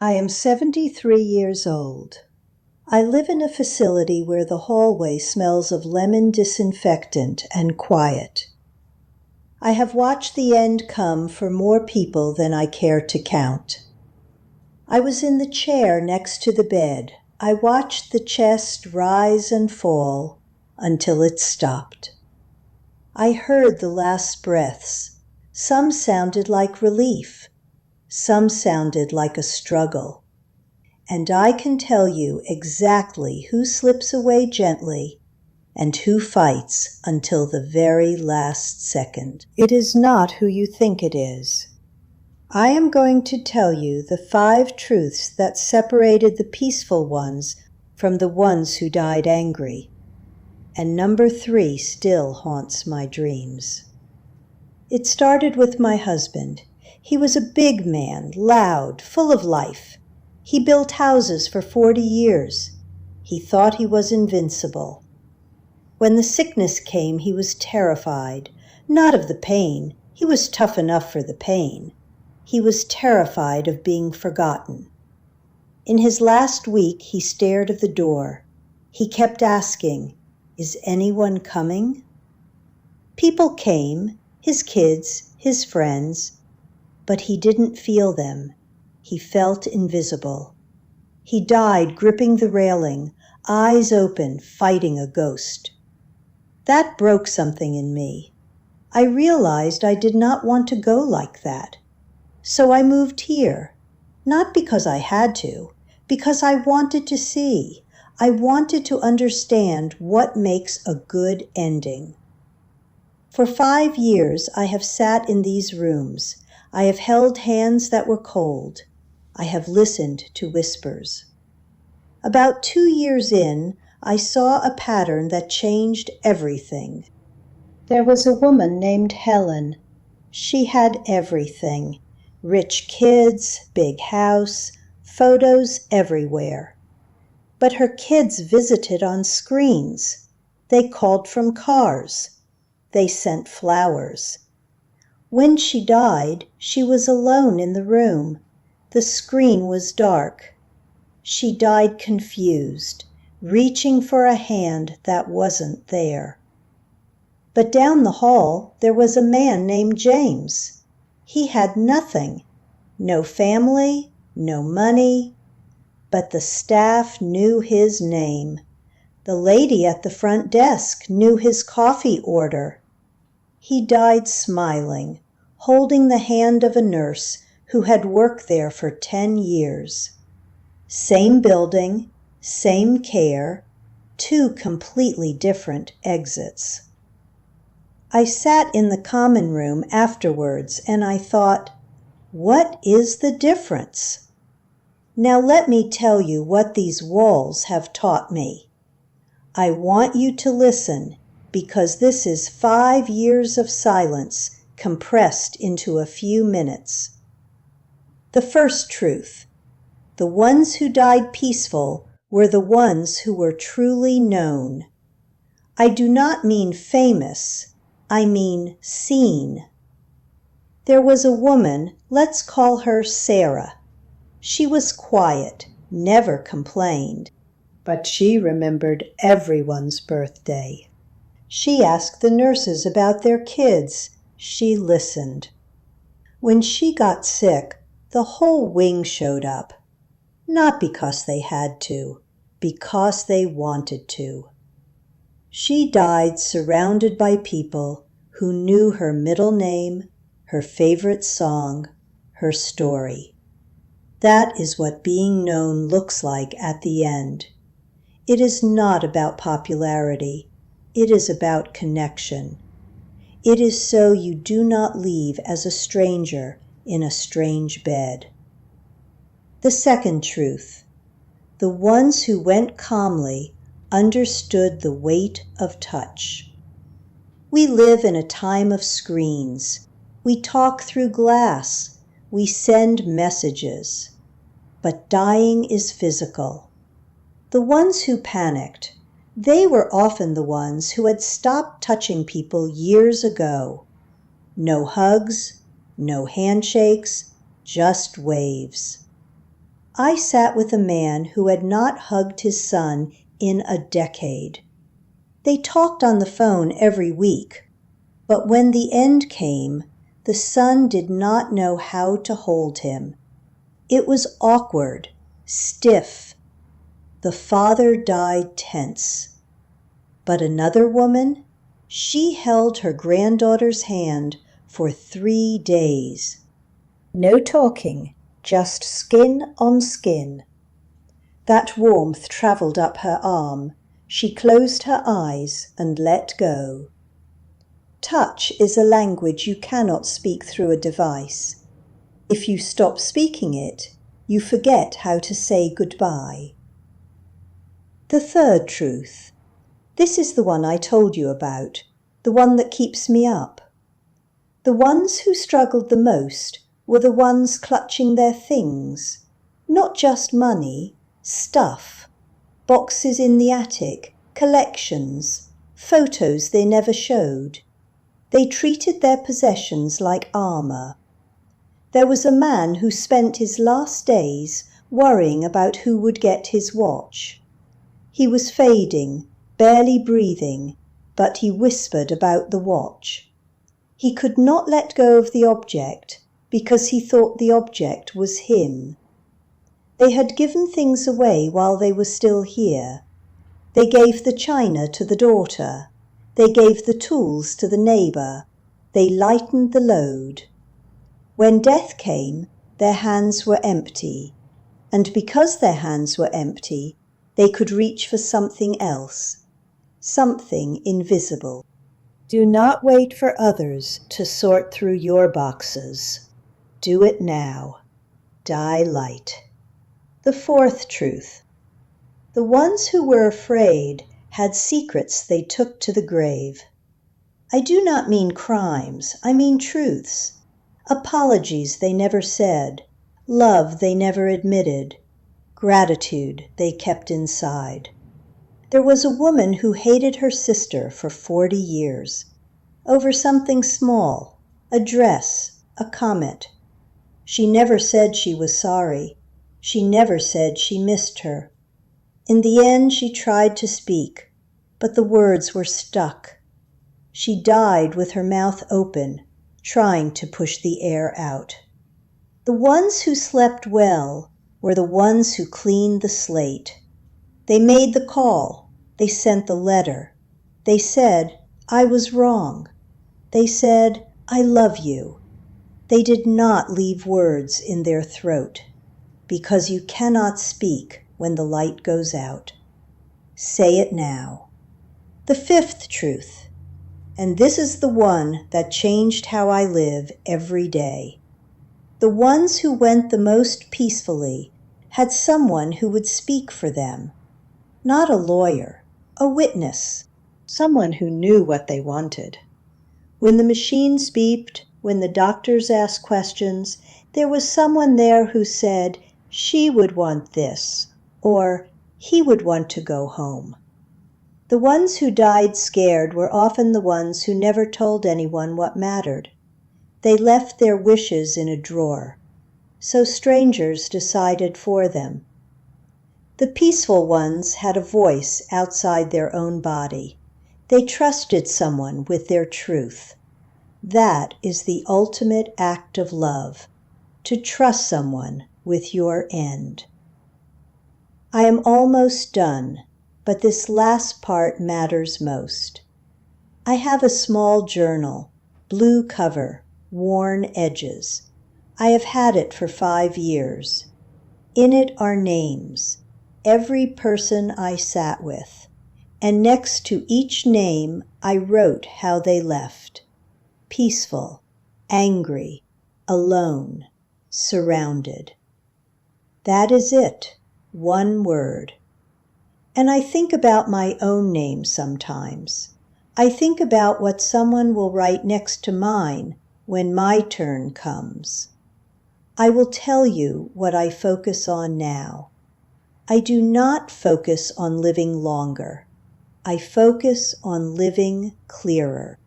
I am 73 years old. I live in a facility where the hallway smells of lemon disinfectant and quiet. I have watched the end come for more people than I care to count. I was in the chair next to the bed. I watched the chest rise and fall until it stopped. I heard the last breaths. Some sounded like relief. Some sounded like a struggle. And I can tell you exactly who slips away gently and who fights until the very last second. It is not who you think it is. I am going to tell you the 5 truths that separated the peaceful ones from the ones who died angry. And number 3 still haunts my dreams. It started with my husband. He was a big man, loud, full of life. He built houses for 40 years. He thought he was invincible. When the sickness came, he was terrified. Not of the pain. He was tough enough for the pain. He was terrified of being forgotten. In his last week, he stared at the door. He kept asking, "Is anyone coming?" People came, his kids, his friends, but he didn't feel them. He felt invisible. He died gripping the railing, eyes open, fighting a ghost. That broke something in me. I realized I did not want to go like that. So I moved here, not because I had to, because I wanted to see. I wanted to understand what makes a good ending. For 5 years, I have sat in these rooms. I have held hands that were cold. I have listened to whispers. About 2 years in, I saw a pattern that changed everything. There was a woman named Helen. She had everything. Rich kids, big house, photos everywhere. But her kids visited on screens. They called from cars. They sent flowers. When she died, she was alone in the room. The screen was dark. She died confused, reaching for a hand that wasn't there. But down the hall, there was a man named James. He had nothing, no family, no money, but the staff knew his name. The lady at the front desk knew his coffee order. He died smiling, holding the hand of a nurse who had worked there for 10 years. Same building, same care, 2 completely different exits. I sat in the common room afterwards and I thought, what is the difference? Now let me tell you what these walls have taught me. I want you to listen because this is 5 years of silence compressed into a few minutes. The first truth: the ones who died peaceful were the ones who were truly known. I do not mean famous, I mean seen. There was a woman, let's call her Sarah. She was quiet, never complained, but she remembered everyone's birthday. She asked the nurses about their kids. She listened. When she got sick, the whole wing showed up. Not because they had to, because they wanted to. She died surrounded by people who knew her middle name, her favorite song, her story. That is what being known looks like at the end. It is not about popularity. It is about connection. It is so you do not leave as a stranger in a strange bed. The second truth: the ones who went calmly understood the weight of touch. We live in a time of screens. We talk through glass. We send messages. But dying is physical. The ones who panicked, they were often the ones who had stopped touching people years ago. No hugs, no handshakes, just waves. I sat with a man who had not hugged his son in a decade. They talked on the phone every week, but when the end came, the son did not know how to hold him. It was awkward, stiff. The father died tense. But another woman, she held her granddaughter's hand for 3 days. No talking, just skin on skin. That warmth traveled up her arm. She closed her eyes and let go. Touch is a language you cannot speak through a device. If you stop speaking it, you forget how to say goodbye. The third truth. This is the one I told you about, the one that keeps me up. The ones who struggled the most were the ones clutching their things, not just money, stuff, boxes in the attic, collections, photos they never showed. They treated their possessions like armor. There was a man who spent his last days worrying about who would get his watch. He was fading, barely breathing, but he whispered about the watch. He could not let go of the object because he thought the object was him. They had given things away while they were still here. They gave the china to the daughter. They gave the tools to the neighbor. They lightened the load. When death came, their hands were empty. And because their hands were empty, they could reach for something else, something invisible. Do not wait for others to sort through your boxes. Do it now. Die light. The fourth truth. The ones who were afraid had secrets they took to the grave. I do not mean crimes, I mean truths. Apologies they never said, love they never admitted, gratitude they kept inside. There was a woman who hated her sister for 40 years, over something small, a dress, a comment. She never said she was sorry. She never said she missed her. In the end, she tried to speak, but the words were stuck. She died with her mouth open, trying to push the air out. The ones who slept well were the ones who cleaned the slate. They made the call. They sent the letter. They said, I was wrong. They said, I love you. They did not leave words in their throat, because you cannot speak when the light goes out. Say it now. The fifth truth, and this is the one that changed how I live every day. The ones who went the most peacefully had someone who would speak for them. Not a lawyer, a witness, someone who knew what they wanted. When the machines beeped, when the doctors asked questions, there was someone there who said, she would want this, or he would want to go home. The ones who died scared were often the ones who never told anyone what mattered. They left their wishes in a drawer, so strangers decided for them. The peaceful ones had a voice outside their own body. They trusted someone with their truth. That is the ultimate act of love, to trust someone with your end. I am almost done, but this last part matters most. I have a small journal, blue cover, worn edges. I have had it for 5 years. In it are names, every person I sat with, and next to each name I wrote how they left. Peaceful, angry, alone, surrounded. That is it, one word. And I think about my own name sometimes. I think about what someone will write next to mine when my turn comes. I will tell you what I focus on now. I do not focus on living longer. I focus on living clearer.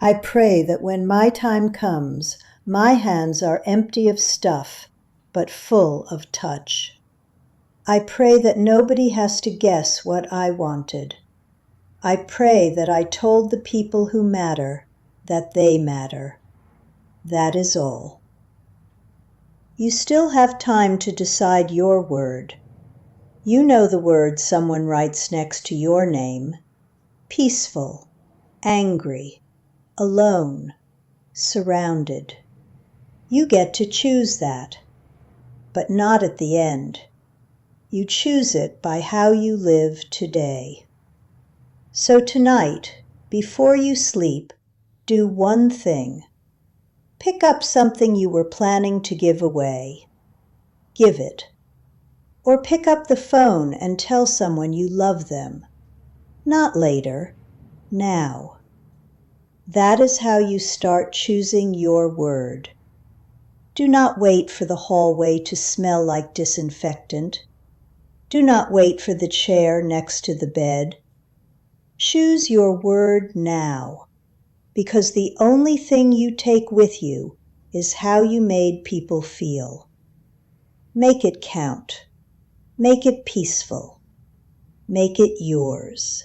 I pray that when my time comes, my hands are empty of stuff, but full of touch. I pray that nobody has to guess what I wanted. I pray that I told the people who matter that they matter. That is all. You still have time to decide your word. You know the word someone writes next to your name. Peaceful, angry, alone, surrounded. You get to choose that, but not at the end. You choose it by how you live today. So tonight, before you sleep, do one thing. Pick up something you were planning to give away. Give it. Or pick up the phone and tell someone you love them. Not later, now. That is how you start choosing your word. Do not wait for the hallway to smell like disinfectant. Do not wait for the chair next to the bed. Choose your word now, because the only thing you take with you is how you made people feel. Make it count. Make it peaceful. Make it yours.